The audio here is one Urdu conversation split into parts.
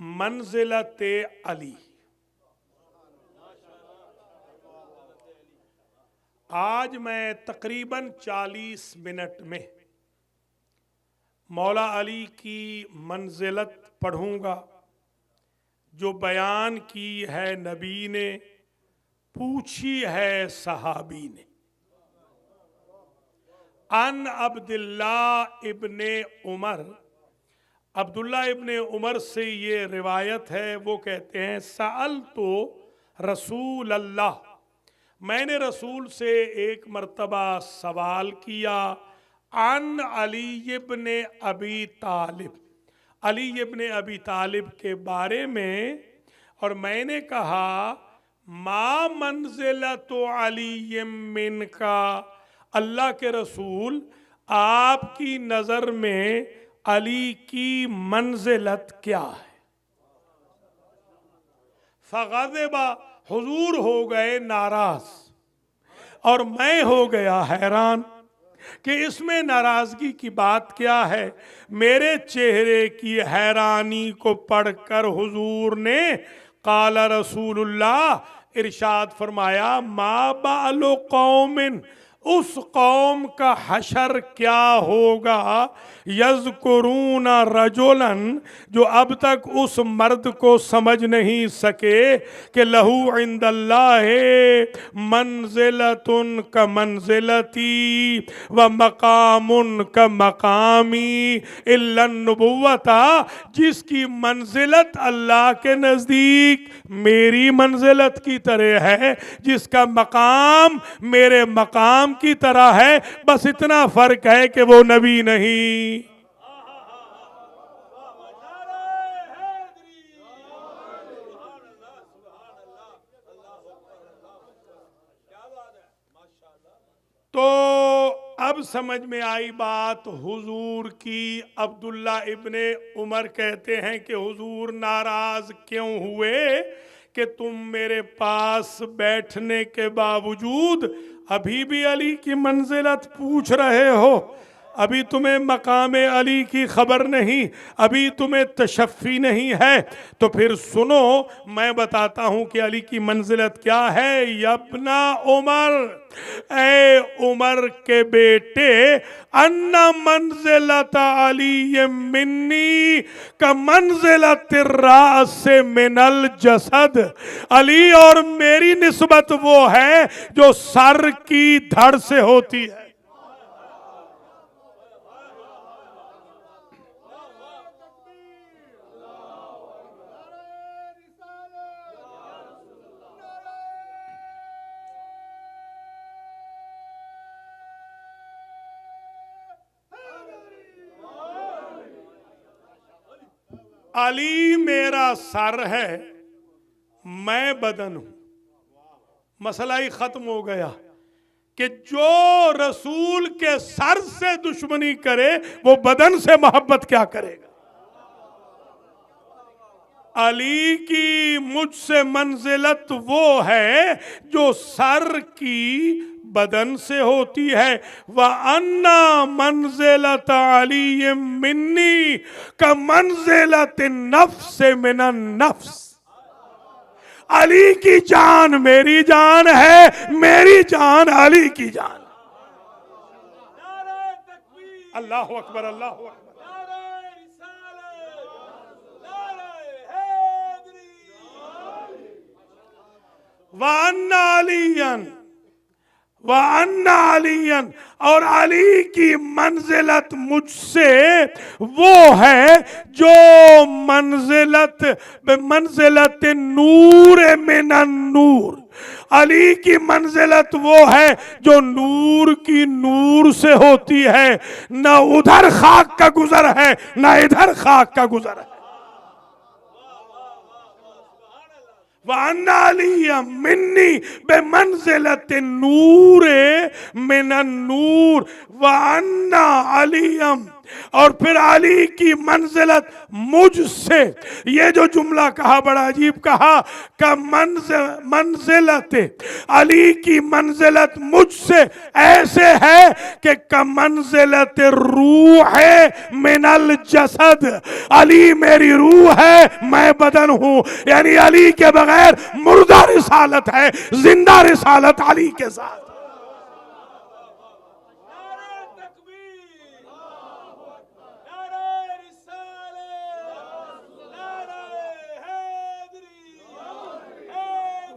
منزلت علی. آج میں تقریباً 40 منٹ میں مولا علی کی منزلت پڑھوں گا جو بیان کی ہے نبی نے، پوچھی ہے صحابی نے. ان عبداللہ ابن عمر، عبداللہ ابن عمر سے یہ روایت ہے، وہ کہتے ہیں سألتو رسول اللہ، میں نے رسول سے ایک مرتبہ سوال کیا، عن علی ابن ابی طالب، علی ابن ابی طالب کے بارے میں، اور میں نے کہا ما منزلت علی من کا، اللہ کے رسول آپ کی نظر میں علی کی منزلت کیا ہے؟ فغضب، حضور ہو گئے ناراض، اور میں ہو گیا حیران کہ اس میں ناراضگی کی بات کیا ہے. میرے چہرے کی حیرانی کو پڑھ کر حضور نے قال رسول اللہ، ارشاد فرمایا ما بال قوم، اس قوم کا حشر کیا ہوگا، یذکرون رجلا، جو اب تک اس مرد کو سمجھ نہیں سکے کہ لہو عند اللہ منزلۃ کمنزلتی و مقام کمقامی الا النبوۃ، جس کی منزلت اللہ کے نزدیک میری منزلت کی طرح ہے، جس کا مقام میرے مقام کی طرح ہے، بس اتنا فرق ہے کہ وہ نبی نہیں. تو اب سمجھ میں آئی بات حضور کی. عبداللہ ابن عمر کہتے ہیں کہ حضور ناراض کیوں ہوئے کہ تم میرے پاس بیٹھنے کے باوجود ابھی بھی علی کی منزلت پوچھ رہے ہو، ابھی تمہیں مقام علی کی خبر نہیں، ابھی تمہیں تشفی نہیں ہے. تو پھر سنو، میں بتاتا ہوں کہ علی کی منزلت کیا ہے. ابن عمر، اے عمر کے بیٹے، ان منزلت علی منی کا منزلت الراس من الجسد، علی اور میری نسبت وہ ہے جو سر کی دھڑ سے ہوتی ہے. علی میرا سر ہے، میں بدن ہوں. مسئلہ ہی ختم ہو گیا کہ جو رسول کے سر سے دشمنی کرے وہ بدن سے محبت کیا کرے گا. علی کی مجھ سے منزلت وہ ہے جو سر کی بدن سے ہوتی ہے. وَأَنَّ مَنزِلَةَ عَلِيٍّ مِّنِّي كَمَنزِلَةِ النَّفْسِ مِنَ النَّفْسِ، علی کی جان میری جان ہے، میری جان علی کی جان. اللہ اکبر، اللہ اکبر. وَأَنَّ عَلِيًّا، وَأَنَّ عَلِيًّا، اور علی کی منزلت مجھ سے وہ ہے جو منزلت بمنزلت نور من النور، علی کی منزلت وہ ہے جو نور کی نور سے ہوتی ہے. نہ ادھر خاک کا گزر ہے نہ ادھر خاک کا گزر ہے. وَأَنَّ عَلِيًّا مِنِّي بِمَنزِلَةِ النُّورِ مِنَ النُّورِ وَأَنَّ عَلِيًّا اور پھر علی کی منزلت مجھ سے، یہ جو جملہ کہا بڑا عجیب کہا کہ منزلت علی کی منزلت مجھ سے ایسے ہے کہ منزلت روح من الجسد، علی میری روح ہے میں بدن ہوں، یعنی علی کے بغیر مردہ رسالت ہے، زندہ رسالت علی کے ساتھ۔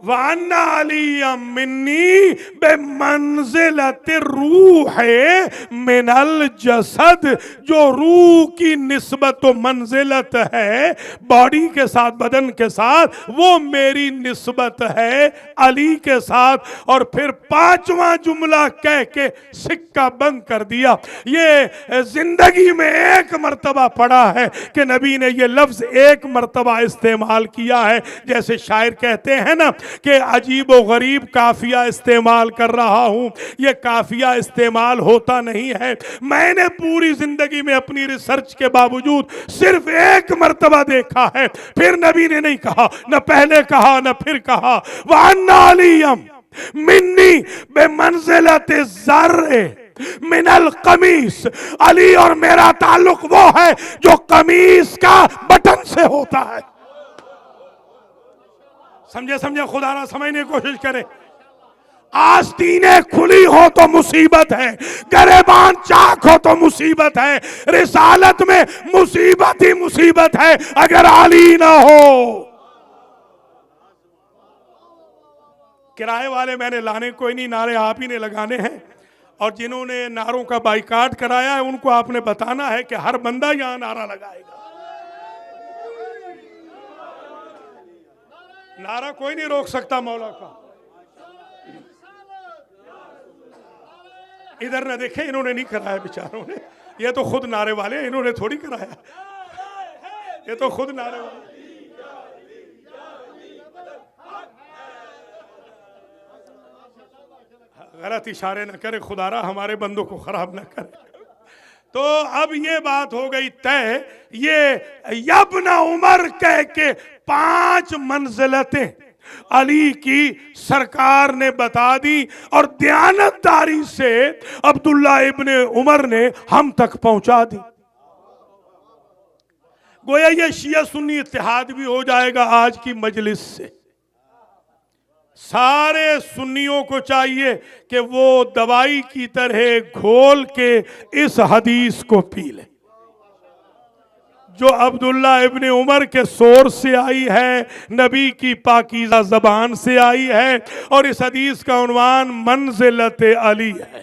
وَأَنَّ عَلِيًّا مِّنِّي بِمَنزِلَةِ الرُّوحِ مِنَ الْجَسَدِ، جو روح کی نسبت و منزلت ہے باڈی کے ساتھ، بدن کے ساتھ، وہ میری نسبت ہے علی کے ساتھ۔ اور پھر پانچواں جملہ کہہ کے سکہ بند کر دیا۔ یہ زندگی میں ایک مرتبہ پڑھا ہے کہ نبی نے یہ لفظ ایک مرتبہ استعمال کیا ہے، جیسے شاعر کہتے ہیں نا کہ عجیب و غریب کافیہ استعمال کر رہا ہوں، یہ کافیہ استعمال ہوتا نہیں ہے۔ میں نے پوری زندگی میں اپنی ریسرچ کے باوجود صرف ایک مرتبہ دیکھا ہے، پھر نبی نے نہیں کہا، نہ پہلے کہا نہ پھر کہا۔ وَأَنَّ عَلِيًّا مِنِّي بِمَنزِلَةِ الزَّرْعِ من القمیص، علی اور میرا تعلق وہ ہے جو قمیص کا بٹن سے ہوتا ہے۔ سمجھے خدا نہ سمجھنے کی کوشش کرے۔ آستینیں کھلی ہو تو مصیبت ہے، گریبان چاک ہو تو مصیبت ہے، رسالت میں مصیبت ہی مصیبت ہے اگر علی نہ ہو۔ کرائے والے میں نے لانے کوئی نہیں، نعرے آپ ہی نے لگانے ہیں، اور جنہوں نے نعروں کا بائیکاٹ کرایا ہے ان کو آپ نے بتانا ہے کہ ہر بندہ یہاں نعرہ لگائے گا۔ نعرہ کوئی نہیں روک سکتا مولا کا۔ ادھر نہ دیکھیں، انہوں نے نہیں کرایا بیچاروں نے، یہ تو خود نعرے والے، انہوں نے تھوڑی کرایا، یہ تو خود نعرے والے۔ غلط اشارے نہ کرے خدا را، ہمارے بندوں کو خراب نہ کرے۔ تو اب یہ بات ہو گئی طے، یہ یبن عمر کہہ کے 5 منزلتیں علی کی سرکار نے بتا دی، اور دیانتداری سے عبداللہ ابن عمر نے ہم تک پہنچا دی۔ گویا یہ شیعہ سنی اتحاد بھی ہو جائے گا آج کی مجلس سے۔ سارے سنیوں کو چاہیے کہ وہ دوائی کی طرح گھول کے اس حدیث کو پی لیں جو عبداللہ ابن عمر کے سورس سے آئی ہے، نبی کی پاکیزہ زبان سے آئی ہے، اور اس حدیث کا عنوان منزلت علی ہے۔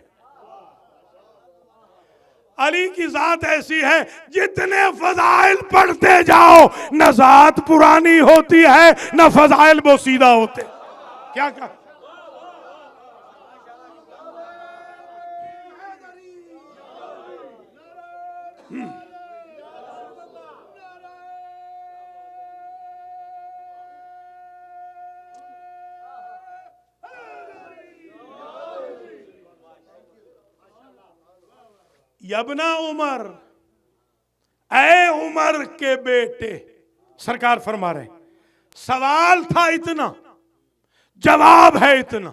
علی کی ذات ایسی ہے، جتنے فضائل پڑھتے جاؤ نہ ذات پرانی ہوتی ہے نہ فضائل بوسیدہ ہوتے۔ کیا کہا؟ یبنا عمر، اے عمر کے بیٹے، سرکار فرما رہے ہیں سوال تھا اتنا، جواب ہے اتنا۔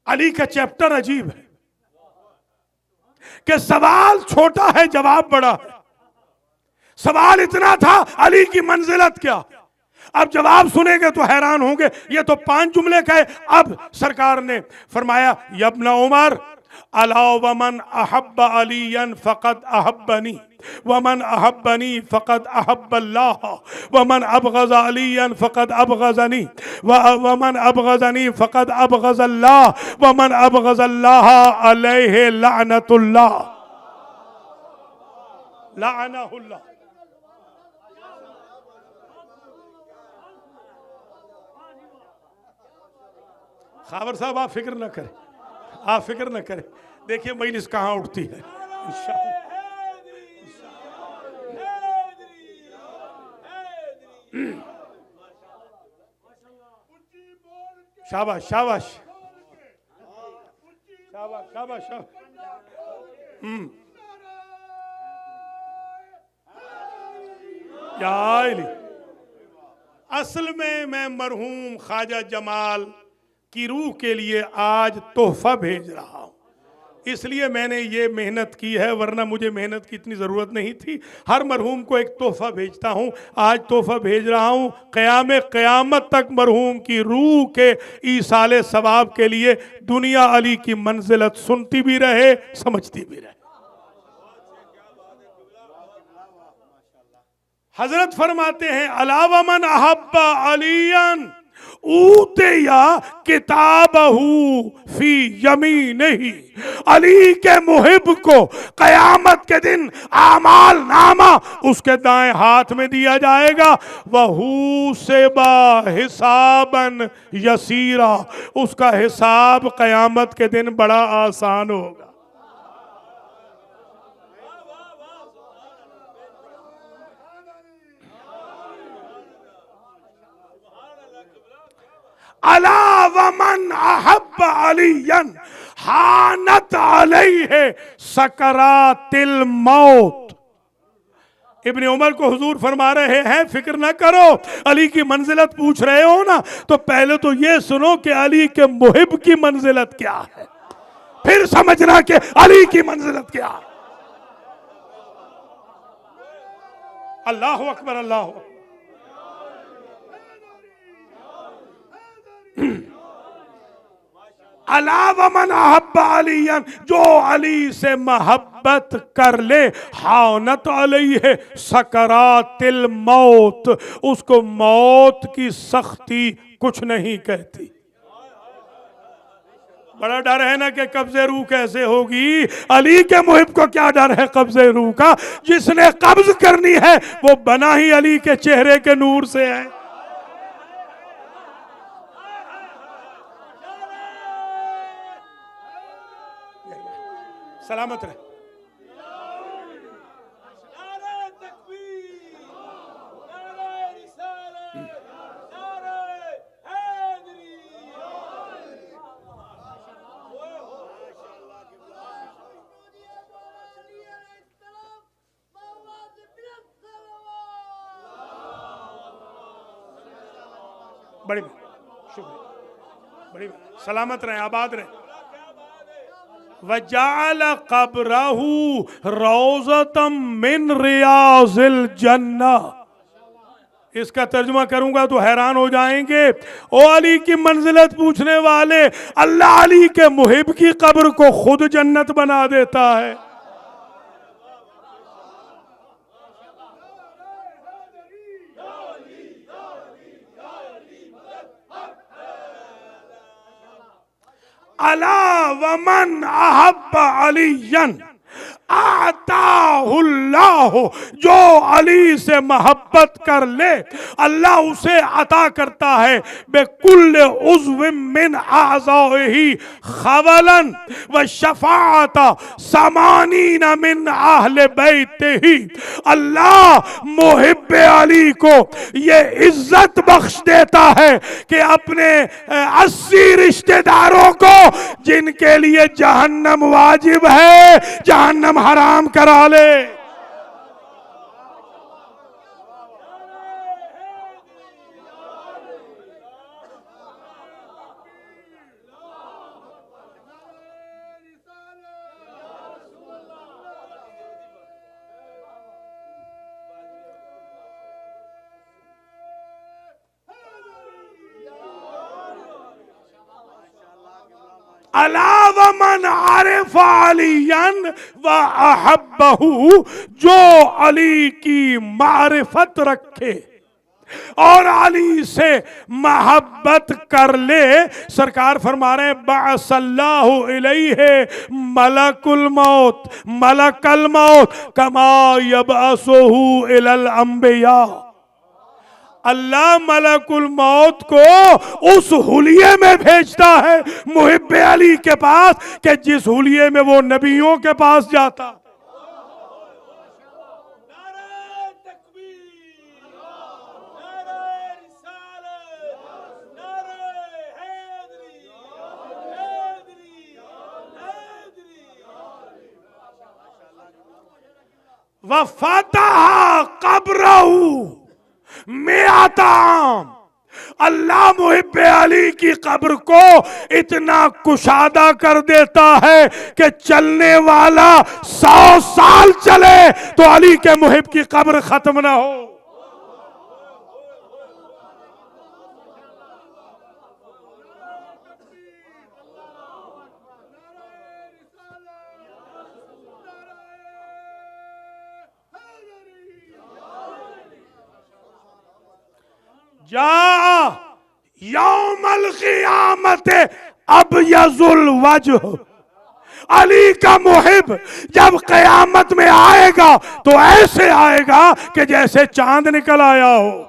علی کا چیپٹر عجیب ہے کہ سوال چھوٹا ہے جواب بڑا ہے۔ سوال اتنا تھا علی کی منزلت کیا، اب جواب سنیں گے تو حیران ہوں گے۔ یہ تو 5 جملے کا ہے، اب سرکار نے فرمایا یبن عمر الا ومن احب علیا فقد احبنی ومن احبنی فقد احب اللہ ومن ابغض علیا فقد ابغضنی ومن ابغضنی فقد ابغض اللہ ومن ابغض اللہ علیہ لعنت اللہ، لعنہ اللہ۔ خاور صاحب آپ فکر نہ کریں، آپ فکر نہ کریں، دیکھیے مجلس کہاں اٹھتی ہے انشاءاللہ۔ شاباش شاباش شاباش شاباش شاباش۔ اصل میں مرحوم خواجہ جمال کی روح کے لیے آج تحفہ بھیج رہا ہوں، اس لیے میں نے یہ محنت کی ہے، ورنہ مجھے محنت کی اتنی ضرورت نہیں تھی۔ ہر مرحوم کو ایک تحفہ بھیجتا ہوں، آج تحفہ بھیج رہا ہوں قیامت تک مرحوم کی روح کے ایصال ثواب کے لیے دنیا علی کی منزلت سنتی بھی رہے، سمجھتی بھی رہے۔ حضرت فرماتے ہیں الا ومن احب علیاً اوتیا کتابہ فی یمینہ، علی کے محب کو قیامت کے دن اعمال نامہ اس کے دائیں ہاتھ میں دیا جائے گا، وَحُوسِبَ حِسَابًا یسیرا، اس کا حساب قیامت کے دن بڑا آسان ہوگا۔ الا ومن احب علیاً حانت علیہ سکرات الموت۔ ابن عمر کو حضور فرما رہے ہیں فکر نہ کرو، علی کی منزلت پوچھ رہے ہو نا، تو پہلے تو یہ سنو کہ علی کے محب کی منزلت کیا ہے، پھر سمجھنا کہ علی کی منزلت کیا ہے۔ اللہ اکبر، اللہ اکبر۔ الا ومن احب علیاً، جو علی سے محبت کر لے، حانت علیہ سکرات الموت، اس کو موت کی سختی کچھ نہیں کہتی۔ بڑا ڈر ہے نا کہ قبض روح کیسے ہوگی، علی کے محب کو کیا ڈر ہے قبض روح کا؟ جس نے قبض کرنی ہے وہ بنا ہی علی کے چہرے کے نور سے ہے۔ سلامت رہے۔ بڑی شکریہ، بڑی سلامت رہیں، آباد رہیں۔ وَجَعَلَ قَبْرَهُ رَوْضَةً مِّن رِيَاضِ الْجَنَّةِ، اس کا ترجمہ کروں گا تو حیران ہو جائیں گے۔ او علی کی منزلت پوچھنے والے، اللہ علی کے محب کی قبر کو خود جنت بنا دیتا ہے۔ الا ومن احب علیاً اعطاہ اللہ، جو علی سے محبت کر لے اللہ اسے عطا کرتا ہے بِكُلِّ عُضْوٍ مِّنْ أَعْضَائِهِ خَوَلًا وَشَفَاعَةً 80 مِّنْ أَهْلِ بَيْتِهِ، اللہ محب علی کو یہ عزت بخش دیتا ہے کہ اپنے 80 رشتہ داروں کو جن کے لیے جہنم واجب ہے جہنم حرام کرا لے۔ الا ومن عرف علیاً وَأَحَبَّهُ، جو علی کی معرفت رکھے اور علی سے محبت کر لے، سرکار فرما رہے ہیں بعث اللہ الیہ ملک الموت کما یبعثہ الی الانبیاء، اللہ ملک الموت کو اس حلیے میں بھیجتا ہے محب علی کے پاس کہ جس حلیے میں وہ نبیوں کے پاس جاتا۔ وفتح قبرہ مئات عام، اللہ محب علی کی قبر کو اتنا کشادہ کر دیتا ہے کہ چلنے والا 100 سال چلے تو علی کے محب کی قبر ختم نہ ہو۔ جا یوم القیامت ابیض الوجہ، علی کا محب جب قیامت میں آئے گا تو ایسے آئے گا کہ جیسے چاند نکل آیا ہو۔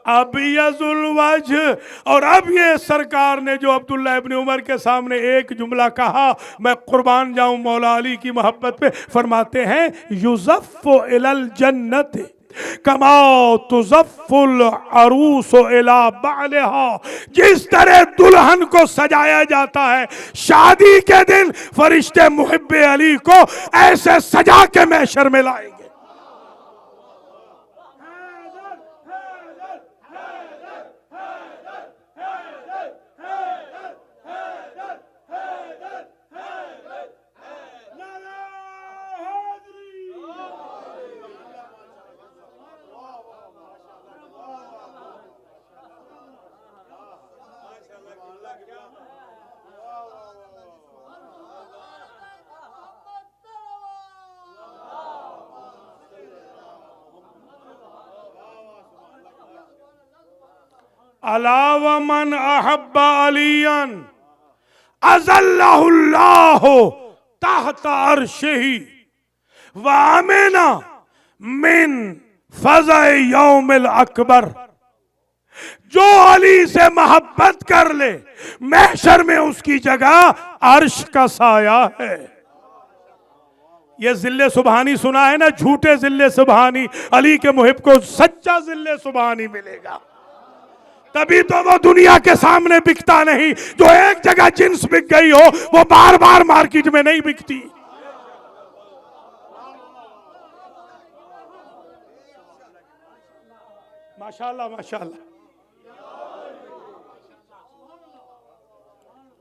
ابیض الوجہ۔ اور اب یہ سرکار نے جو عبداللہ ابن عمر کے سامنے ایک جملہ کہا، میں قربان جاؤں مولا علی کی محبت پہ، فرماتے ہیں یُزَفُّ إِلَى الْجَنَّةِ کما تزف العروس الی بعلہا، جس طرح دلہن کو سجایا جاتا ہے شادی کے دن، فرشتے محب علی کو ایسے سجا کے محشر میں لائیں گے۔ الا ومن احب علیٰ اظلہ اللہ تحت عرشہ وامن من فزع یوم الاکبر، جو علی سے محبت کر لے محشر میں اس کی جگہ عرش کا سایہ ہے۔ یہ ذل سبحانی سنا ہے نا، جھوٹے ذل سبحانی، علی کے محب کو سچا ذل سبحانی ملے گا، تبھی تو وہ دنیا کے سامنے بکتا نہیں۔ جو ایک جگہ جنس بک گئی ہو وہ بار بار مارکیٹ میں نہیں بکتی۔ ماشاءاللہ ماشاءاللہ۔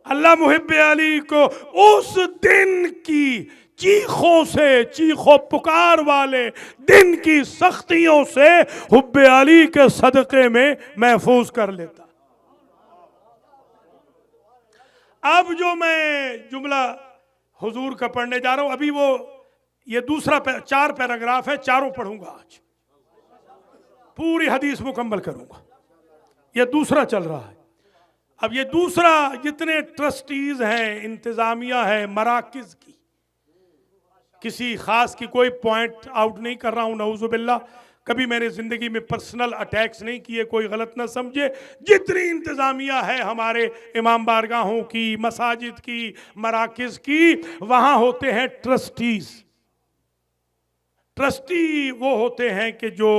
اللہ محب علی کو اس دن کی چیخوں سے، چیخوں پکار والے دن کی سختیوں سے حب علی کے صدقے میں محفوظ کر لیتا۔ اب جو میں جملہ حضور کا پڑھنے جا رہا ہوں، ابھی وہ یہ دوسرا 4 پیراگراف ہے، چاروں پڑھوں گا آج، پوری حدیث مکمل کروں گا۔ یہ دوسرا چل رہا ہے۔ اب یہ دوسرا، جتنے ٹرسٹیز ہیں، انتظامیہ ہے مراکز کی، کسی خاص کی کوئی پوائنٹ آؤٹ نہیں کر رہا ہوں، نعوذ باللہ، کبھی میں نے زندگی میں پرسنل اٹیکس نہیں کیے، کوئی غلط نہ سمجھے۔ جتنی انتظامیہ ہے ہمارے امام بارگاہوں کی، مساجد کی، مراکز کی، وہاں ہوتے ہیں ٹرسٹیز۔ ٹرسٹی وہ ہوتے ہیں کہ جو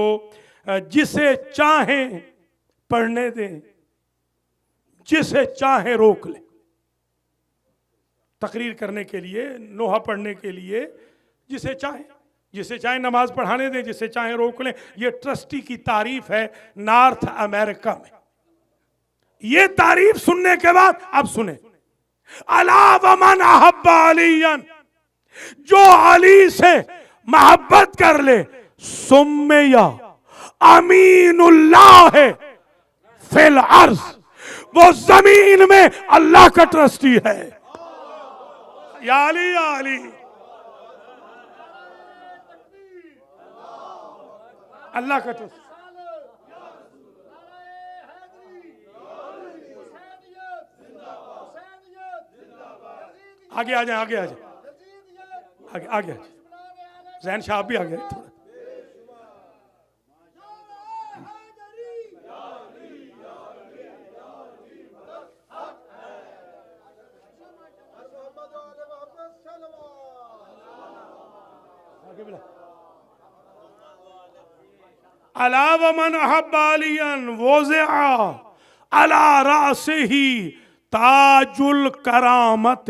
جسے چاہیں پڑھنے دیں، جسے چاہیں روک لیں، تقریر کرنے کے لیے، نوحہ پڑھنے کے لیے، جسے چاہیں نماز پڑھانے دیں، جسے چاہیں روک لیں۔ یہ ٹرسٹی کی تعریف ہے نارتھ امریکہ میں۔ یہ تعریف سننے کے بعد اب سنیں، الا ومن احب علیٰ، جو علی سے محبت کر لے، سمیہ امین اللہ فی الارض، وہ زمین میں اللہ کا ٹرسٹی ہے۔ یا علی یا علی، اللہ کا ٹرسٹی۔ آگے آ جائیں، آگے آ جائیں، آگے آ جائیں۔ ذہن شاہ بھی آ گئے تھوڑا۔ الا ومن احب علیٰ وضع علی رأسہ تاج الکرامت،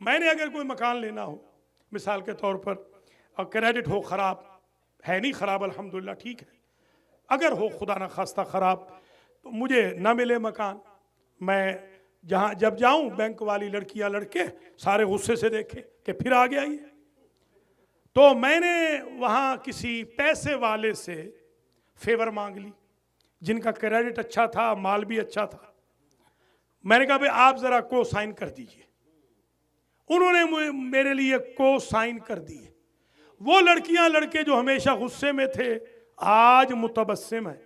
میں نے اگر کوئی مکان لینا ہو مثال کے طور پر اور کریڈٹ ہو خراب ہے، نہیں خراب الحمدللہ ٹھیک ہے، اگر ہو خدا نہ خواستہ خراب تو مجھے نہ ملے مکان، میں جہاں جب جاؤں بینک والی لڑکیاں لڑکے سارے غصے سے دیکھے کہ پھر آ گیا یہ، تو میں نے وہاں کسی پیسے والے سے فیور مانگ لی جن کا کریڈٹ اچھا تھا، مال بھی اچھا تھا. میں نے کہا بھئی آپ ذرا کو سائن کر دیجئے. انہوں نے میرے لیے کو سائن کر دیے. وہ لڑکیاں لڑکے جو ہمیشہ غصے میں تھے آج متبسم ہیں.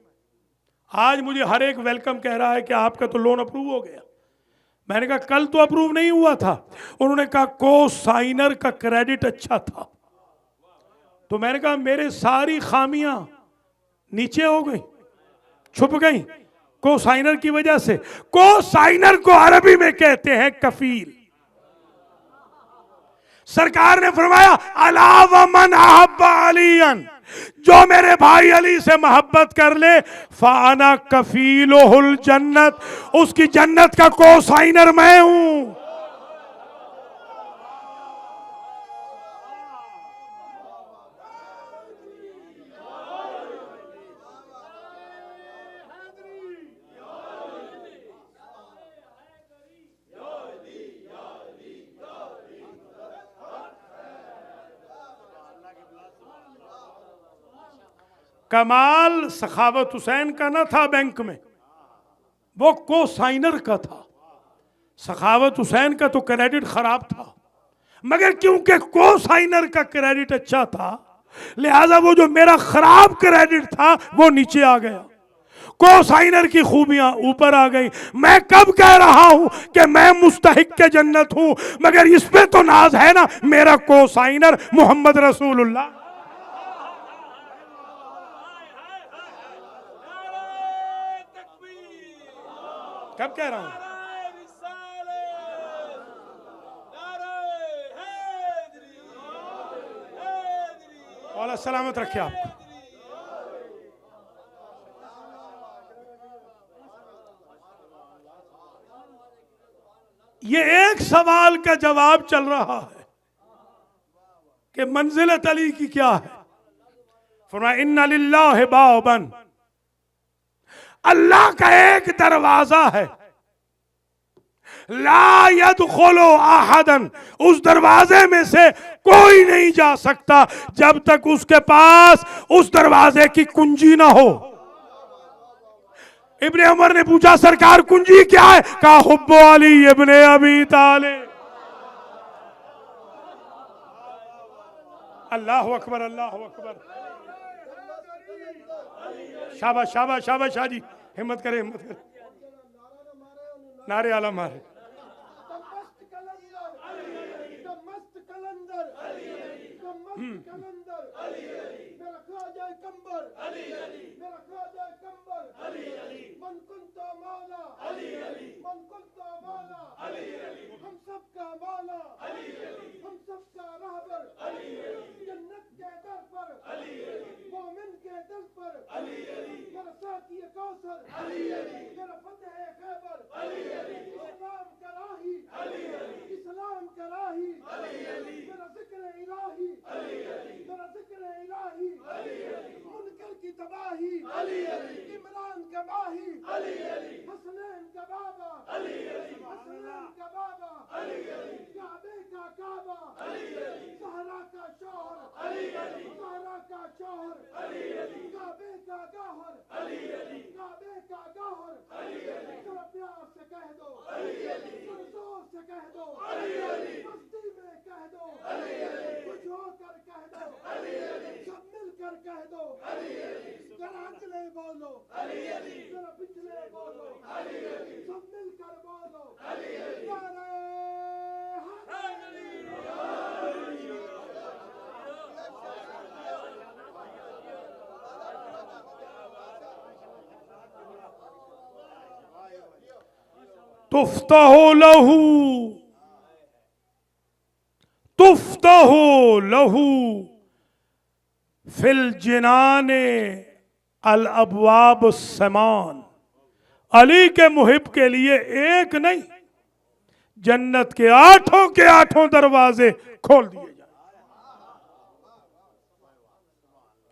آج مجھے ہر ایک ویلکم کہہ رہا ہے کہ آپ کا تو لون اپروو ہو گیا. میں نے کہا کل تو اپروو نہیں ہوا تھا. انہوں نے کہا کو سائنر کا کریڈٹ اچھا تھا. تو میں نے کہا میرے ساری خامیاں نیچے ہو گئی، چھپ گئی کو سائنر کی وجہ سے. کو سائنر کو عربی میں کہتے ہیں کفیل. سرکار نے فرمایا الا ومن احب علیا، جو میرے بھائی علی سے محبت کر لے فانا کفیلہ الجنت، اس کی جنت کا کو سائنر میں ہوں. کمال سخاوت حسین کا نہ تھا بینک میں، وہ کو سائنر کا تھا. سخاوت حسین کا تو کریڈٹ خراب تھا، مگر کیونکہ کو سائنر کا کریڈٹ اچھا تھا لہذا وہ جو میرا خراب کریڈٹ تھا وہ نیچے آ گیا. کو سائنر کی خوبیاں اوپر آ گئی. میں کب کہہ رہا ہوں کہ میں مستحق کے جنت ہوں، مگر اس پہ تو ناز ہے نا میرا کو سائنر محمد رسول اللہ. کب کہہ رہا ہوں؟ اللہ سلامت رکھے آپ کو. یہ ایک سوال کا جواب چل رہا ہے کہ منزلت علی کی کیا ہے. فرمایا ان للہ بابا، اللہ کا ایک دروازہ ہے، لا يدخل احدا، اس دروازے میں سے کوئی نہیں جا سکتا جب تک اس کے پاس اس دروازے کی کنجی نہ ہو. ابن عمر نے پوچھا سرکار کنجی کیا ہے؟ کہا حب علی ابن ابی طالب. اللہ اکبر اللہ اکبر. شاباش شاباش شاباش شاہ جی، ہمت کرے ہمت کرے. نعرے اعلیٰ مارے. اسلام کا راہی میرا ذکر الہی میرا ذکر الہی منکر کی تباہی عمران کا ماہی حسنین کا بابا حسنین کا بابا کعبے کا کعبہ زہرا کا شوہر زہرا کا شوہر کعبے کا گوہر کعبے کا گوہر. ذرا پیار سے کہہ دو، زور سے کہہ دو، مستی میں کہہ دو، کچھ ہو کر کہہ دو، سب مل کر کہہ دو. ذرا اگلے بولو، ذرا پچھلے بولو، سب مل کر بولو. نعرہ تفتح له تفتح له فی الجنان الابواب الثمان. علی کے محب کے لیے ایک نہیں جنت کے 8 دروازے کھول دیے جائیں.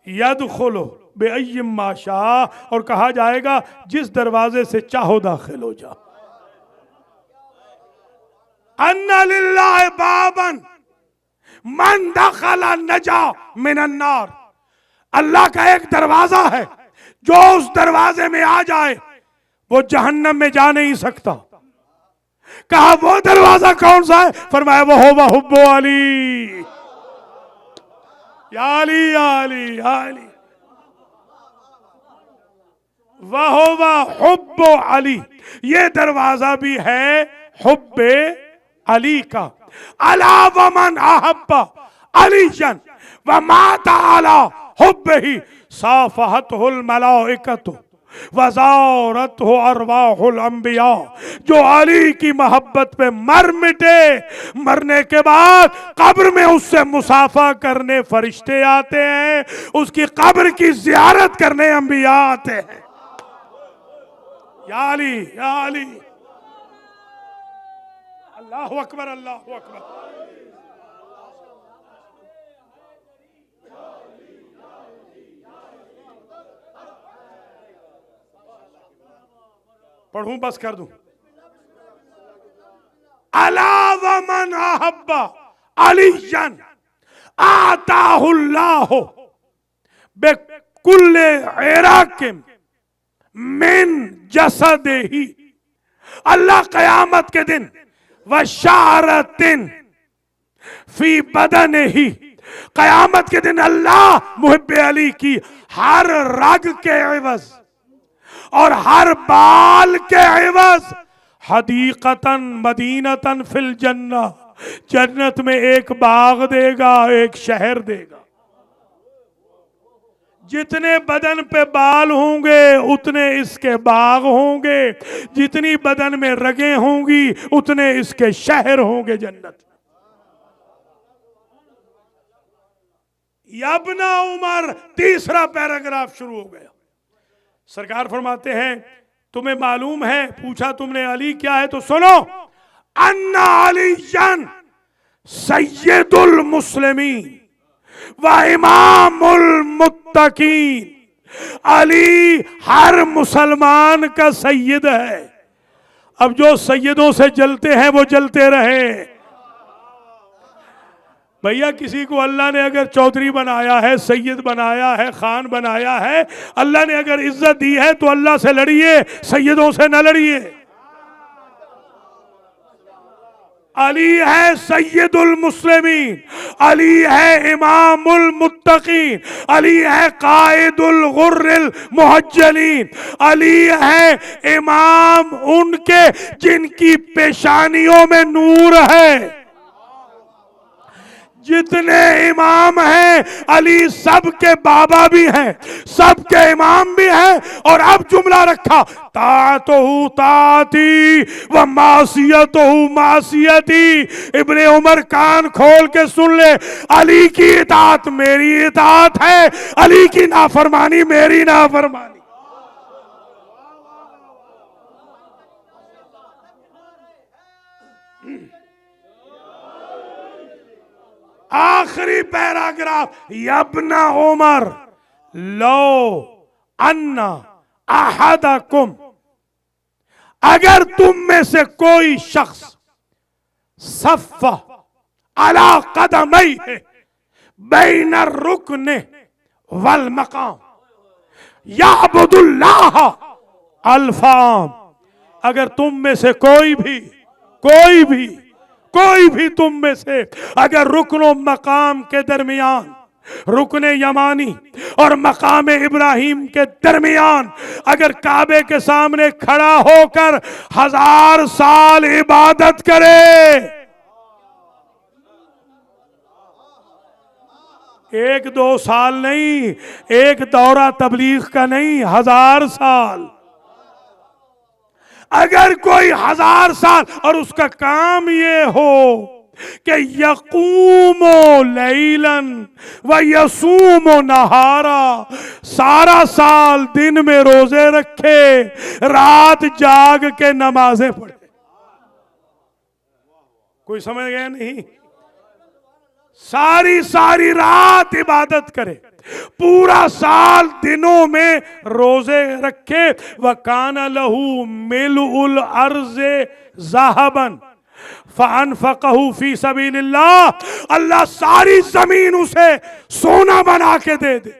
یدخلوا بأی ما شاء، اور کہا جائے گا جس دروازے سے چاہو داخل ہو جاؤ. ان للہ بابا من دخل نجا من النار، اللہ کا ایک دروازہ ہے، جو اس دروازے میں آ جائے وہ جہنم میں جا نہیں سکتا. کہا وہ دروازہ کون سا ہے؟ فرمایا وہ ہو حب علی. یا علی یا علی یا علی، وَهُوَ حُبُّ علی. یہ دروازہ بھی ہے حب علی کا. الا ومن احب علیًا ومات علی حبہ صافحتہ الملائکۃ وزارتہ ارواح الانبیاء. جو علی کی محبت پہ مر مٹے، مرنے کے بعد قبر میں اس سے مصافحہ کرنے فرشتے آتے ہیں، اس کی قبر کی زیارت کرنے انبیاء آتے ہیں. یا علی یا علی، اللہ اکبر اللہ اکبر. پڑھوں بس کر دوں. الا ومن احب علیًا آتاہ اللہ بکل عراق من جسدہ. اللہ قیامت کے دن وشعرۃ فی بدنہ، قیامت کے دن اللہ محب علی کی ہر رگ کے عوض اور ہر بال کے عوض حدیقتاً مدینتاً فی الجنہ، جنت میں ایک باغ دے گا، ایک شہر دے گا. جتنے بدن پہ بال ہوں گے اتنے اس کے باغ ہوں گے، جتنی بدن میں رگیں ہوں گی اتنے اس کے شہر ہوں گے جنت. یا ابن عمر، تیسرا پیراگراف شروع ہو گیا. سرکار فرماتے ہیں تمہیں معلوم ہے، پوچھا تم نے علی کیا ہے، تو سنو. ان علیًا سید المسلمین و امام المتقین. علی ہر مسلمان کا سید ہے. اب جو سیدوں سے جلتے ہیں وہ جلتے رہیں. بھیا کسی کو اللہ نے اگر چودھری بنایا ہے، سید بنایا ہے، خان بنایا ہے، اللہ نے اگر عزت دی ہے تو اللہ سے لڑیے، سیدوں سے نہ لڑیے. علی ہے سید المسلمین، علی ہے امام المتقین، علی ہے قائد الغر المحجلین، علی ہے امام ان کے جن کی پیشانیوں میں نور ہے. جتنے امام ہیں علی سب کے بابا بھی ہیں، سب کے امام بھی ہیں. اور اب جملہ رکھا طاعتہ طاعتی و معصیتہ معصیتی. ابن عمر کان کھول کے سن لے، علی کی اطاعت میری اطاعت ہے، علی کی نافرمانی میری نافرمانی. آخری پیراگراف. یا ابن عمر لو ان احدکم، اگر تم میں سے کوئی شخص صف علی قدمیہ بین الرکن والمقام یعبد اللہ الفام. اگر تم میں سے کوئی بھی تم میں سے اگر رکن و مقام کے درمیان، رکن یمانی اور مقام ابراہیم کے درمیان اگر کعبے کے سامنے کھڑا ہو کر 1000 سال عبادت کرے، 1-2 سال نہیں، ایک دورہ تبلیغ کا نہیں، 1000 سال. اگر کوئی 1000 سال اور اس کا کام یہ ہو کہ یقوم لیلاً و یصوم نہارا، سارا سال دن میں روزے رکھے، رات جاگ کے نمازیں پڑھے. کوئی سمجھ گیا نہیں؟ ساری رات عبادت کرے، پورا سال دنوں میں روزے رکھے، وَكَانَ لَهُ مِلْءُ الْأَرْضِ ذَهَبًا فَأَنْفَقَهُ فِي سَبِيلِ اللَّهِ، اللہ ساری زمین اسے سونا بنا کے دے دے،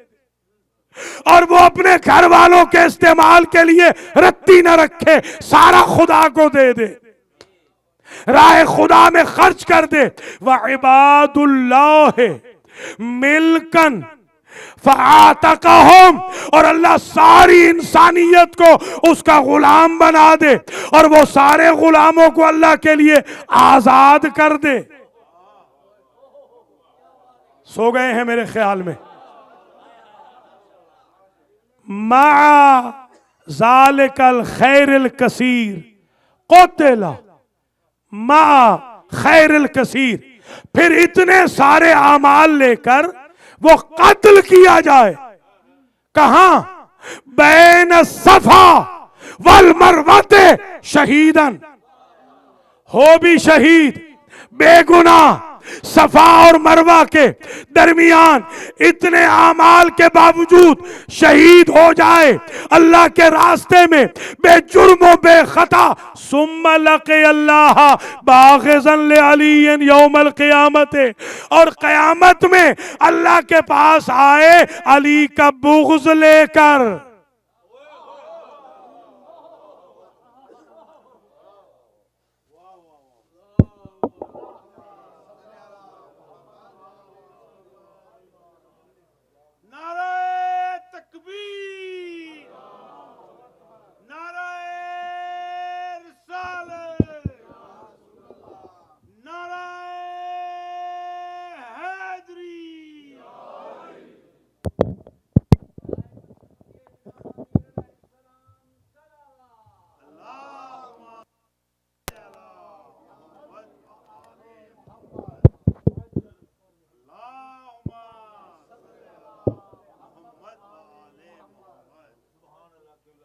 اور وہ اپنے گھر والوں کے استعمال کے لیے رتی نہ رکھے، سارا خدا کو دے دے، راہ خدا میں خرچ کر دے۔ وعباد اللہ ملکن فآتقہم، اور اللہ ساری انسانیت کو اس کا غلام بنا دے، اور وہ سارے غلاموں کو اللہ کے لیے آزاد کر دے۔ سو گئے ہیں میرے خیال میں؟ مع ذالک الخیر الکثیر قتل مع خیر الکثیر، پھر اتنے سارے اعمال لے کر وہ قتل کیا جائے، کہاں؟ بین الصفا والمروہ شہیدن، ہو بھی شہید بے گناہ، صفا اور مروہ کے درمیان اتنے اعمال کے باوجود شہید ہو جائے اللہ کے راستے میں بے جرم و بے خطا، ثم لقی اللہ باغضا لعلی یوم القیامت، اور قیامت میں اللہ کے پاس آئے علی کا بغض لے کر۔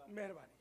مہربانی۔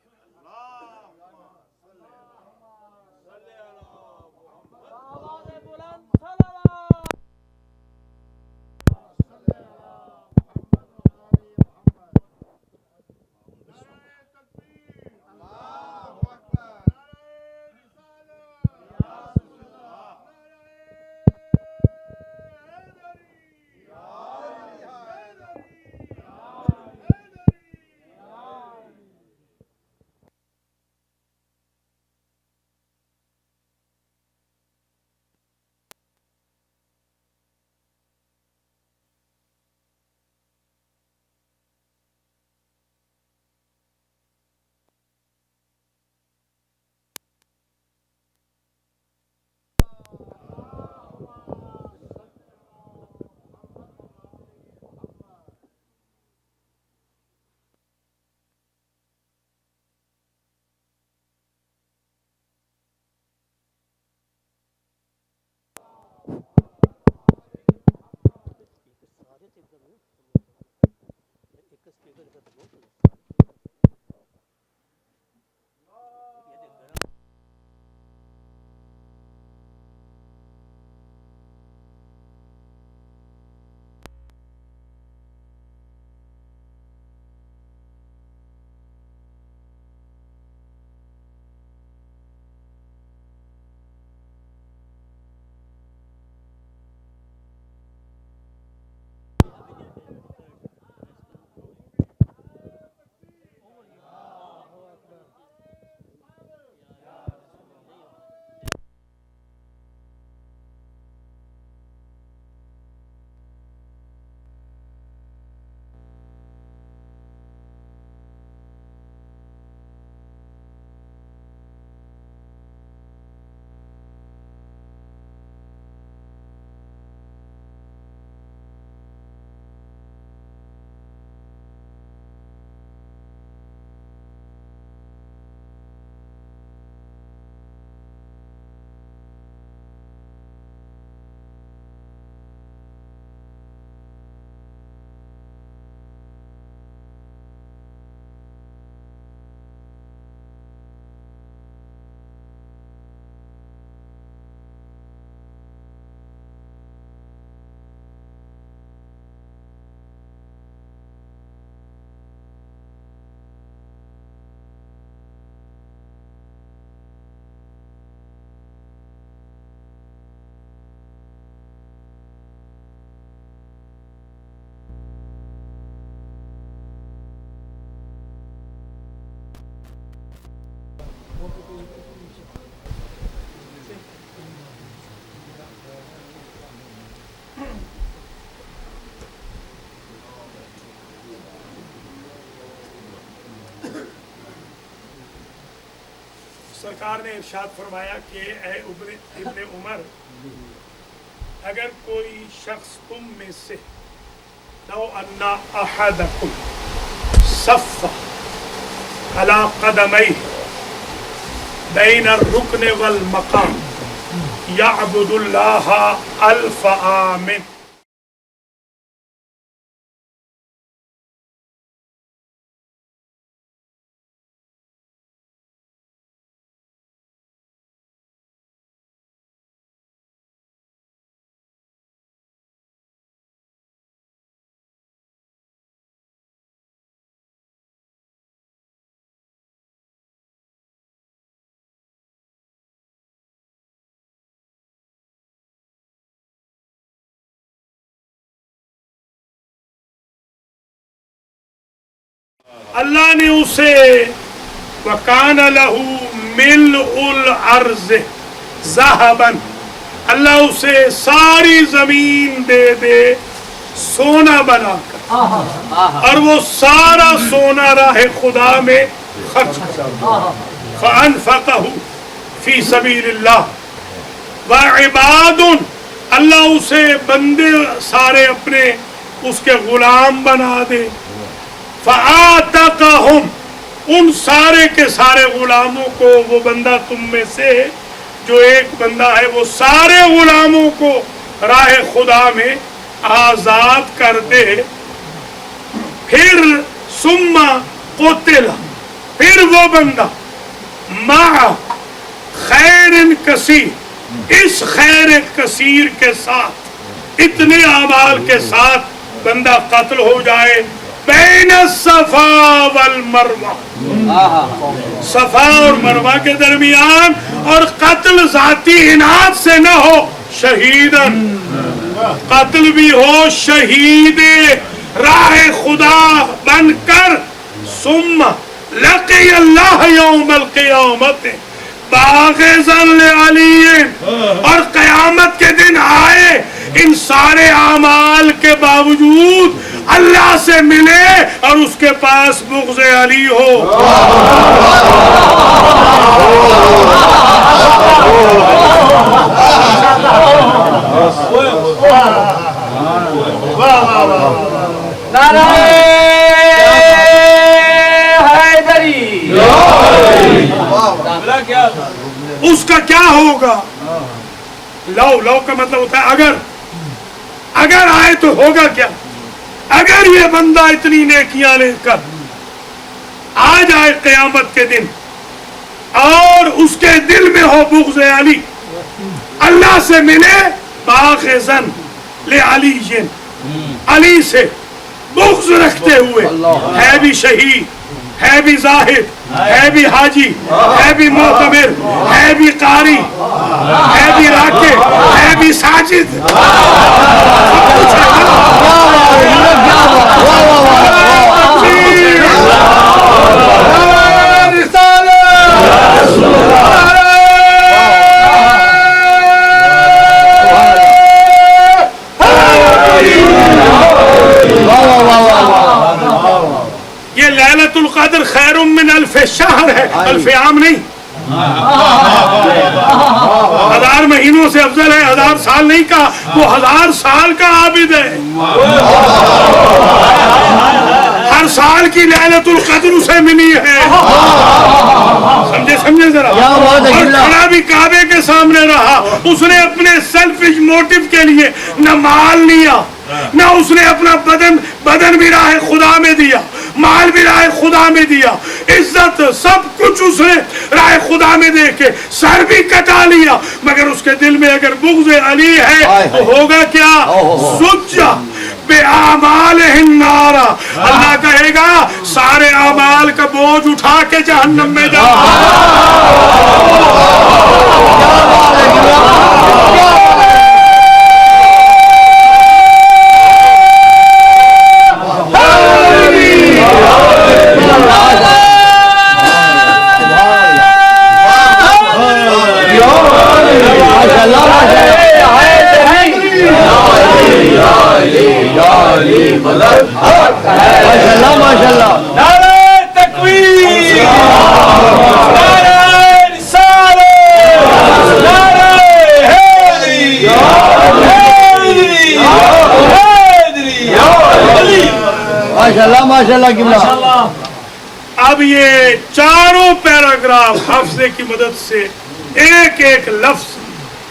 سرکار نے ارشاد فرمایا کہ اے ابن عمر، اگر کوئی شخص تم میں سے لو ان احدکم صف علی قدمیہ بین الرکن والمقام یعبد اللہ الف عام، اللہ نے اسے وَكَانَ لَهُ مِلْءُ الْأَرْضِ ذَهَبًا، اللہ اسے ساری زمین دے دے سونا بنا کر، اور وہ سارا سونا راہ خدا میں خرچ کر، فَأَنفَقَهُ فِي سَبِيلِ اللَّهِ وَعِبَادٌ، اللہ اسے بندے سارے اپنے اس کے غلام بنا دے، فَآتَقَهُمْ، ان سارے کے سارے غلاموں کو، وہ بندہ تم میں سے جو ایک بندہ ہے وہ سارے غلاموں کو راہ خدا میں آزاد کر دے، پھر ثم قتل، پھر وہ بندہ مع خیر کثیر، اس خیر کثیر کے ساتھ، اتنے اعمال کے ساتھ بندہ قتل ہو جائے، بین الصفا والمروہ، صفا اور مروہ کے درمیان، اور قتل ذاتی عناد سے نہ ہو، شہیدن، قتل بھی ہو شہید راہ خدا بن کر، ثم لقی اللہ یوم القیامت باغضا لعلی، اور قیامت کے دن آئے ان سارے اعمال کے باوجود اللہ سے ملے اور اس کے پاس بغض علی ہو۔ نعرہ حیدری، اس کا کیا ہوگا؟ لو کا مطلب ہوتا ہے اگر آئے تو ہوگا کیا؟ اگر یہ بندہ اتنی نیکیاں لے کر آ جائے قیامت کے دن اور اس کے دل میں ہو بغض علی، اللہ سے ملے باغضا لعلی، علی سے بغض رکھتے ہوئے، ہے بھی شہید، ہے بھی زاہد، ہے بھی حاجی، ہے بھی معتمر، ہے بھی قاری، ہے بھی راکع، ہے بھی ساجد، یہ لیلۃ القدر خیر من الف شہر ہے، الف عام نہیں، 1000 مہینوں سے افضل ہے، 1000 سال نہیں کہا، وہ 1000 سال کا عابد ہے، ہر سال کی لیلۃ القدر اسے ملی ہے، سمجھے ذرا، اور کھڑا بھی کعبے کے سامنے رہا، اس نے اپنے سیلفش موٹیو کے لیے نہ مال لیا، نہ اس نے اپنا بدن بھی راہ خدا میں دیا، مال بھی راہ خدا میں دیا، عزت سب کچھ اس نے راہ خدا میں دے کے سر بھی کٹا لیا، مگر اس کے دل میں اگر بغض علی ہے تو ہوگا کیا؟ سجّا بِأَعْمَالِهِ النَّارَ، اللہ کہے گا سارے اعمال کا بوجھ اٹھا کے جہنم میں جا۔ ماشاءاللہ ماشاءاللہ نعرہ تکبیر، نعرہ رسالت، نعرہ حیدری، حیدری، حیدری، علی۔ ماشاءاللہ ماشاءاللہ قبلہ۔ اب یہ چاروں پیراگراف حافظے کی مدد سے ایک ایک لفظ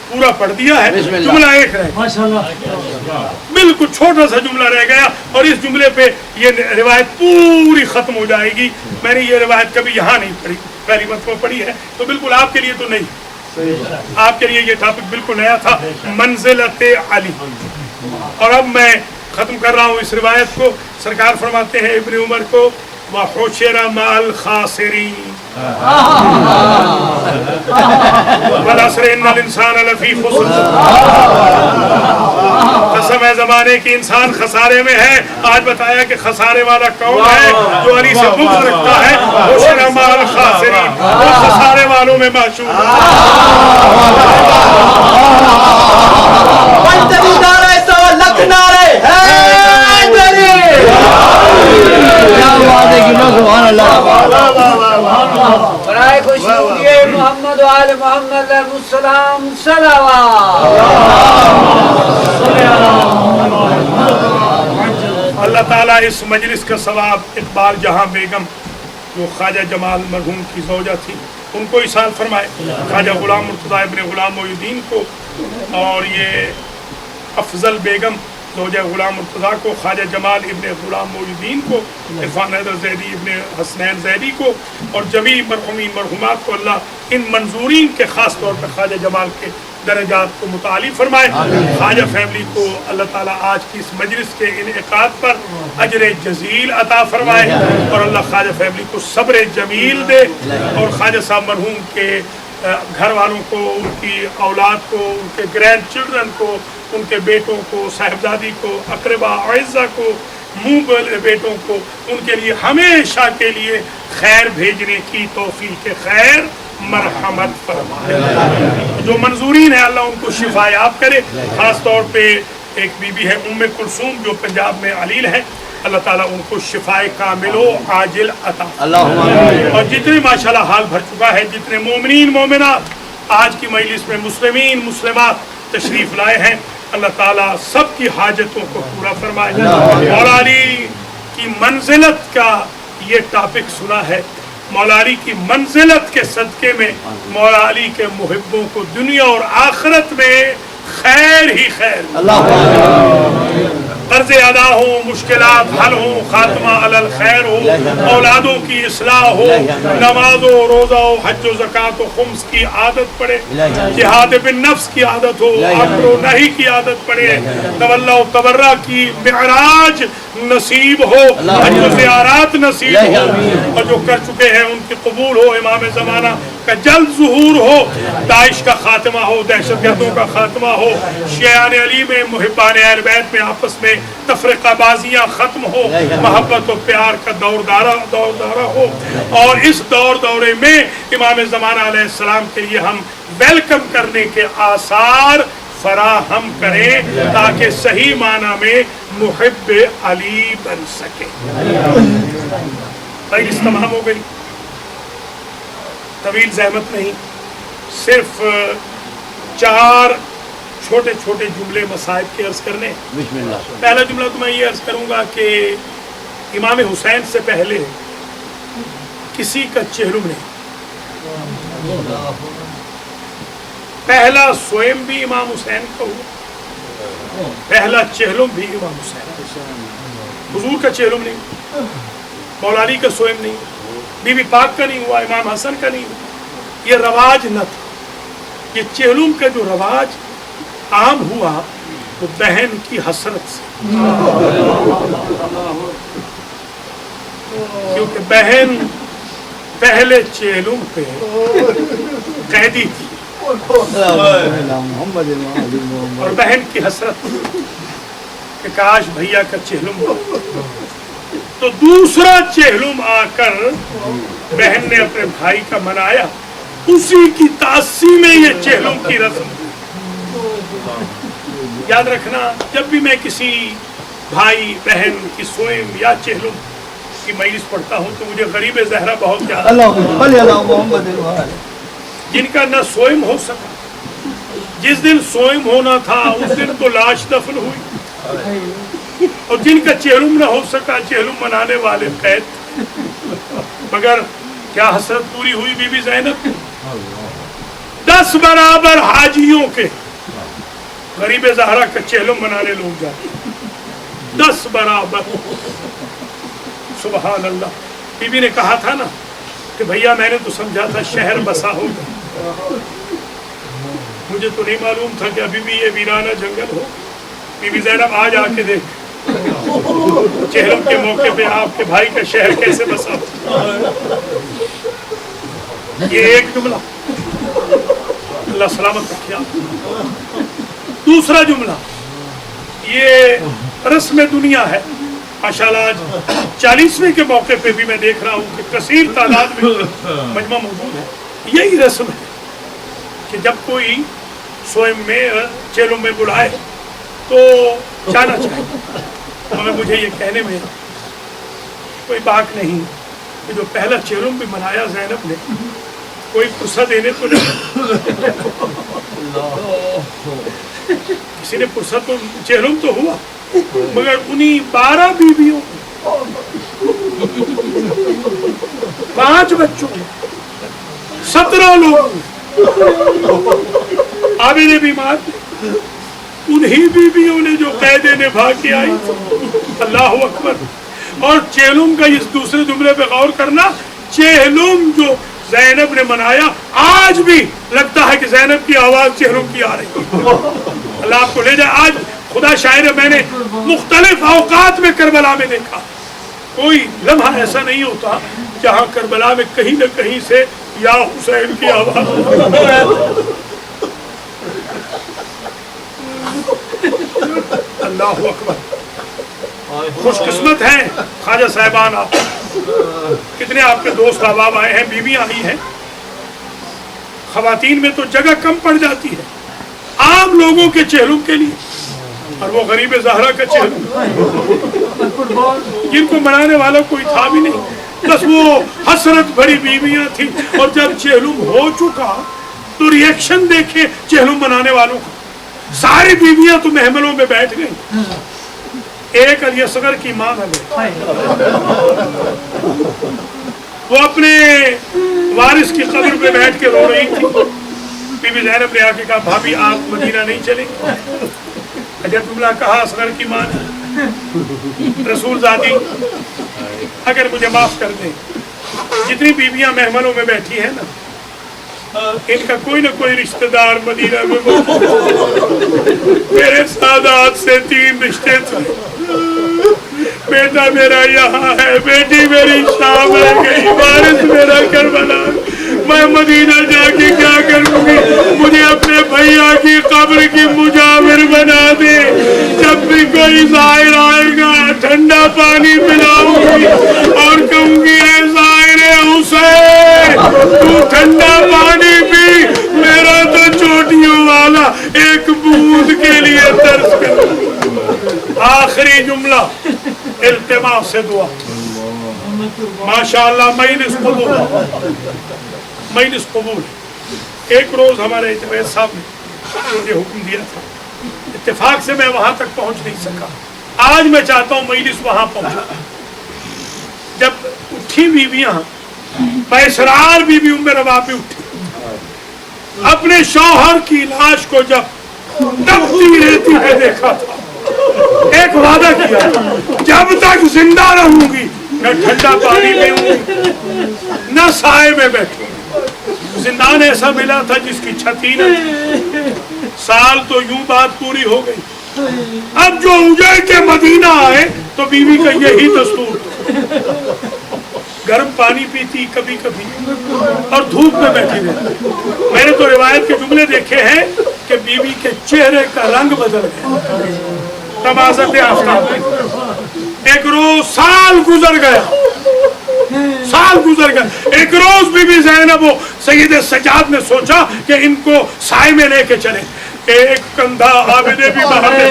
پورا پڑھ دیا ہے، بسم اللہ۔ جملہ ایک رہ گیا، بالکل چھوٹا سا جملہ رہ گیا، اور اس جملے پہ یہ روایت پوری ختم ہو جائے گی۔ میں نے یہ روایت کبھی یہاں نہیں پڑھی، پہلی مرتبہ پڑھی ہے، تو بالکل آپ کے لیے تو نہیں، آپ کے لیے یہ ٹاپک بالکل نیا تھا، منزلت علی۔ اور اب میں ختم کر رہا ہوں اس روایت کو۔ سرکار فرماتے ہیں ابن عمر کو، وَحُشِرَ مَعَ الْخَاسِرِينَ وَالْعَصْرِ إِنَّ الْإِنسَانَ لَفِي خُسْرٍ۔ قسم ہے زمانے کی، انسان خسارے میں ہے۔ آج بتایا کہ خسارے والا کون ہے؟ جو علی سے بغض رکھتا ہے، حُشِرَ مَعَ الْخَاسِرِينَ، وہ خسارے والوں میں معشور ہے۔ پنجابی نعرے تو لکھ نعرے حیدری۔ کیا بات ہے قبلہ، سبحان اللہ۔ برائے خوشنودی محمد و آل محمد علیہ السلام صلوات۔ اللہ تعالیٰ اس مجلس کا ثواب اقبال جہاں بیگم جو خواجہ جمال مرحوم کی زوجہ تھی ان کو اِرشاد فرمائے، خواجہ غلام مرتضیٰ ابن غلام محی الدین کو، اور یہ افضل بیگم زوجہ غلام مرتضیٰ کو، خواجہ جمال ابن غلام محی الدین کو، عرفان حیدر زیدی ابن حسنین زیدی کو، اور جمیع مرحومین مرحومات کو اللہ ان منظورین کے خاص طور پر خواجہ جمال کے درجات کو متعالی فرمائے۔ خواجہ فیملی کو اللہ تعالیٰ آج کی اس مجلس کے انعقاد پر اجر جزیل عطا فرمائے، اور اللہ خواجہ فیملی کو صبر جمیل دے، اور خواجہ صاحب مرحوم کے گھر والوں کو، ان کی اولاد کو، ان کے گرینڈ چلڈرن کو، ان کے بیٹوں کو، صاحبزادی کو، اقربا اعزہ کو، منہ بیٹوں کو، ان کے لیے ہمیشہ کے لیے خیر بھیجنے کی توفیق خیر مرحمت فرمائے۔ جو منظورین ہیں اللہ ان کو شفا یاب کرے۔ خاص طور پہ ایک بی بی ہے ام کلثوم جو پنجاب میں علیل ہے، اللہ تعالیٰ ان کو شفائے کامل و عاجل عطا فرمائے۔ اور جتنے ماشاءاللہ حال بھر چکا ہے، جتنے مومنین مومنات آج کی مجلس میں مسلمین مسلمات تشریف لائے ہیں، اللہ تعالیٰ سب کی حاجتوں کو پورا فرمائے۔ مولا علی کی منزلت کا یہ ٹاپک سنا ہے، مولا علی کی منزلت کے صدقے میں مولا علی کے محبوں کو دنیا اور آخرت میں خیر ہی خیر، قرض ادا ہو، مشکلات حل ہو، خاتمہ علی الخیر ہو، اولادوں کی اصلاح ہو، نماز و روزہ و حج و زکوٰۃ و خمس کی عادت پڑے، جہاد بالنفس کی عادت ہو، امر و نہی کی عادت پڑے، تولا و تبرہ کی معراج نصیب ہو، حج و زیارات نصیب ہو، اور جو کر چکے ہیں ان کی قبول ہو، امام زمانہ کا جلد ظہور ہو، داعش کا خاتمہ ہو، دہشت گردوں کا خاتمہ ہو، شیعان علی میں، محبان اہل بیت میں آپس میں تفرقہ بازیاں ختم ہو، محبت و پیار کا دور دورہ ہو، اور اس دورے میں امام زمانہ علیہ السلام کے لیے ہم ویلکم کرنے کے آثار فراہم کریں تاکہ صحیح معنی میں محب علی بن سکے۔ مجلس تمام ہو گئی، طویل زحمت نہیں، صرف 4 چھوٹے چھوٹے جملے مصائب کے عرض کرنے۔ پہلا جملہ تو میں یہ عرض کروں گا کہ امام حسین سے پہلے کسی کا چہلم نہیں، پہلا سوئم بھی امام حسین کا ہوا، پہلا چہلم بھی امام حسین، حضور کا چہلم نہیں، مولا علی کا سوئم نہیں، بی بی پاک کا نہیں ہوا، امام حسن کا نہیں ہوا، یہ رواج نہ تھا۔ یہ چہلم کا جو رواج عام ہوا وہ بہن کی حسرت سے، کیونکہ بہن پہلے چہلم پہ قیدی تھی، اور بہن کی حسرت کہ کاش بھیا کا چہلم ہو، تو دوسرا چہلم آ کر بہن نے اپنے بھائی کا منایا، اسی کی تاسی میں یہ چہلم کی رسم۔ یاد رکھنا، جب بھی میں کسی بھائی بہن کی سوئم یا چہلم کی مجلس پڑھتا ہوں تو مجھے غریب زہرا بہت یاد اللہ جن کا نہ سوئم ہو سکا. جس دن سوئم ہونا تھا اس دن تو لاش دفن ہوئی, اور جن کا چہلم نہ ہو سکا چہلم منانے والے قید. مگر کیا حسرت پوری ہوئی بی بی زینب. 10 برابر حاجیوں کے غریب زہرا کا چہلم منانے لوگ جاتے, 10 برابر. سبحان اللہ. بی بی نے کہا تھا نا کہ بھیا میں نے تو سمجھا تھا شہر بسا ہوگا, مجھے تو نہیں معلوم تھا کہ ابھی بھی یہ ویرانہ جنگل ہو. بی بی زینب آج آ کے دیکھ چہلم کے موقع پہ آپ کے بھائی کا شہر کیسے بسا ہو. یہ ایک جملہ, اللہ سلامت رکھے آپ. دوسرا جملہ, یہ رسم دنیا ہے. ماشاءاللہ آج 40ویں کے موقع پہ بھی میں دیکھ رہا ہوں کہ کثیر تعداد میں مجمع موجود ہے. یہی رسم ہے کہ جب کوئی سوئم میں چہلم میں بلائے تو جانا چاہیے. مگر مجھے یہ کہنے میں کوئی بات نہیں کہ جو پہلا چہلم بھی منایا زینب نے, کوئی پرسہ دینے تو نہیں, کسی نے پرسہ تو چہلم تو ہوا, مگر انہی 12 بیویوں 5 بچوں 17 لوگ عابد بیمار, انہی بیویوں نے جو قید نبھا کے آئی. اللہ اکبر. اور چہلم کا اس دوسرے جملے پہ غور کرنا, چہلم جو زینب نے منایا آج بھی لگتا ہے کہ زینب کی آواز چہلم کی آ رہی. اللہ آپ کو لے جائے. آج خدا شاعر میں نے مختلف اوقات میں کربلا میں دیکھا, کوئی لمحہ ایسا نہیں ہوتا جہاں کربلا میں کہیں نہ کہیں سے یا حسین کی آواز. اللہ اکبر. خوش قسمت ہیں خواجہ صاحبان آپ, کتنے آپ کے دوست احباب آئے ہیں, بیویاں آئی ہیں. خواتین میں تو جگہ کم پڑ جاتی ہے عام لوگوں کے چہلم کے لیے, اور وہ غریب زہرا کا چہلم جن کو منانے والا کوئی تھا بھی نہیں, بس وہ حسرت بھری بیویاں تھیں. اور جب چہلم ہو چکا تو ریئیکشن دیکھے چہلم منانے والوں کا. ساری بیویاں تو محملوں میں بیٹھ گئیں, ایک علی اصغر کی ماں نہ گئی. وہ اپنے وارث کی قبر پہ بیٹھ کے رو رہی تھی. بی بی زینب نے آ کے کہا بھابی آپ مدینہ نہیں چلیں گے. اجب جملہ کہا اصغر کی ماں نے, رسول زادی اگر مجھے معاف کر دیں, جتنی بیویاں محملوں میں بیٹھی ہیں نا ان کا کوئی نہ کوئی رشتہ دار مدینہ میں میرے سادات سے 3 رشتے تھے. بیٹا میرا یہاں ہے, بیٹی میری شام رہ گئی, وارث میرا کربلا. میں مدینہ جا کے کیا کروں گی؟ مجھے اپنے بھیا کی قبر کی مجاور بنا دے. جب بھی کوئی زائر آئے گا ٹھنڈا پانی پلاؤں گی اور کہوں گی اے زائر حسین تو ٹھنڈا پانی پی, میرا تو چوٹیوں والا ایک بوند کے لیے ترس کر. آخری جملہ التماس سے دعا. ماشاءاللہ مجلس قبول, مجلس قبول. ایک روز ہمارے جوید صاحب نے مجھے حکم دیا تھا, اتفاق سے میں وہاں تک پہنچ نہیں سکا. آج میں چاہتا ہوں مجلس وہاں پہنچا. جب اٹھی بیویاں, بیسرار بی بی ام رباب بھی اٹھی, اپنے شوہر کی لاش کو جب دبتی رہتی ہے دیکھا تھا, ایک وعدہ کیا جب تک زندہ رہوں گی نہ ٹھنڈا پانی پیوں گی نہ سائے میں بیٹھوں گی. زندان ایسا ملا تھا جس کی چھت ہی نہ تھی. سال تو یوں بات پوری ہو گئی. اب جو اجڑ کے مدینہ آئے تو بیوی کا یہی دستور تھا, گرم پانی پیتی کبھی کبھی اور دھوپ میں بیٹھی رہتی. میں نے تو روایت کے جملے دیکھے ہیں کہ بیوی کے چہرے کا رنگ بدل گیا تمازت آفتاب. ایک روز سال گزر گیا, سال گزر گیا. ایک روز بی بی زینب و سید سجاد نے سوچا کہ ان کو سائے میں لے کے چلے. ایک کندھا عابد بی بہر نے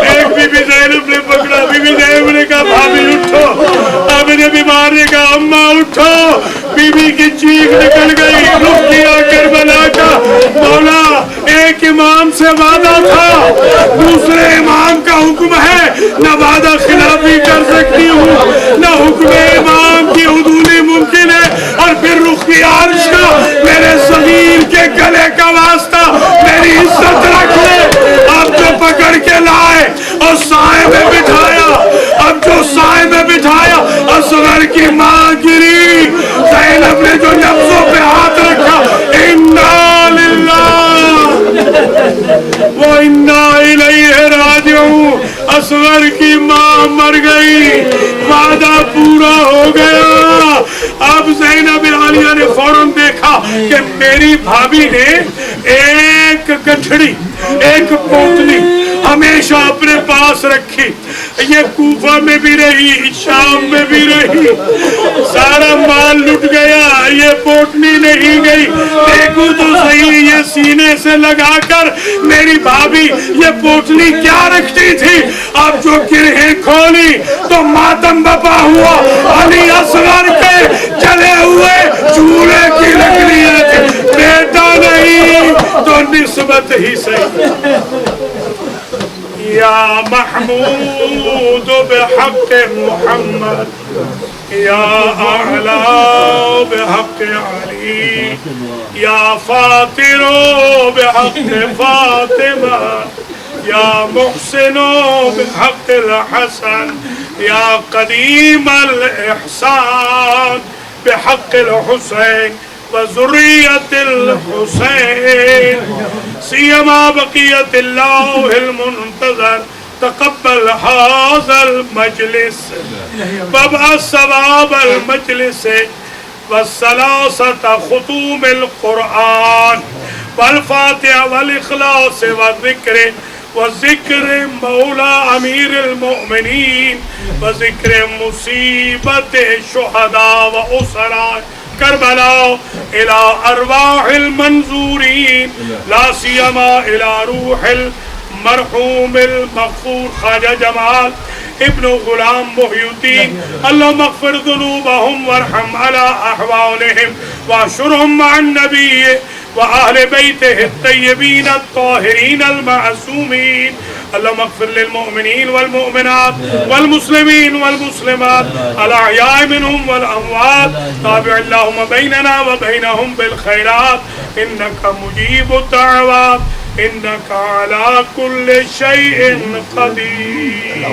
ایک بی بی زینب نے پکڑا. بی بی زینب نے کہا بھابی اٹھو. عابد بی بہر نے کہا اماں اٹھو. بی بی کی چیخ نکل گئی. رخ کیا کربلا کا. مولا ایک امام سے وعدہ تھا, دوسرے امام کا حکم ہے, نہ وعدہ خلافی کر سکتی ہوں نہ حکم امام کی عدولی ممکن ہے. اور پھر رخ کی عرش کا میرے صغیر کے گلے کا واسطہ میری عزت رکھ لے. اب جو پکڑ کے لائے اور سائے میں بٹھایا, اب جو سائے میں بٹھایا, اصغر کی ماں گری. زینب نے جو نفسوں پہ ہاتھ رکھا, انا للہ وَإِنَّا إِلَيْهِ رَاجِعُونَ. اصغر کی ماں مر گئی, وعدہ پورا ہو گیا. اب زینب عالیہ نے فوراً دیکھا کہ میری بھابی نے ایک گٹھڑی, ایک پوتلی ہمیشہ اپنے پاس رکھی. یہ کوفہ میں بھی رہی, شام میں بھی رہی, سارا مال لٹ گیا, یہ پوٹلی نہیں گئی. دیکھو تو صحیح یہ سینے سے لگا کر میری بھابی یہ پوٹلی کیا رکھتی تھی. اب جو گرہیں کھولی تو ماتم بپا ہوا. علی اصغر کے جلے ہوئے چولہے کی لکڑیاں تھی. بیٹا نہیں تو نسبت ہی صحیح. یا محمود بحق محمد, یا اعلی بحق علی, یا فاطر بحق فاطمہ, یا محسن بحق الحسن, یا قدیم الاحسان بحق الحسین وذریت الحسین, سیما بقیت اللہ المنتظر. تقبل هذا المجلس وابعث ثواب المجلس والثلاثة ختوم القرآن والفاتحة والإخلاص والذكر وذكر مولى أمير المؤمنين وذكر مصيبة الشهداء وأسراء کربلا الى ارواح المنظورین, لا سیما الى روح المرحوم المغفور خواجہ جمال ابن غلام محی الدین. اللہم اغفر ذنوبہم وارحم علی احوالہم واحشرہم مع النبی وآل بیتہ الطیبین الطاہرین المعصومین. اللهم اغفر للمؤمنين والمؤمنات والمسلمين والمسلمات الأحياء منهم والأموات. تابع اللهم بيننا وبينهم بالخيرات إنك مجيب الدعوات إنك على كل شيء قدير.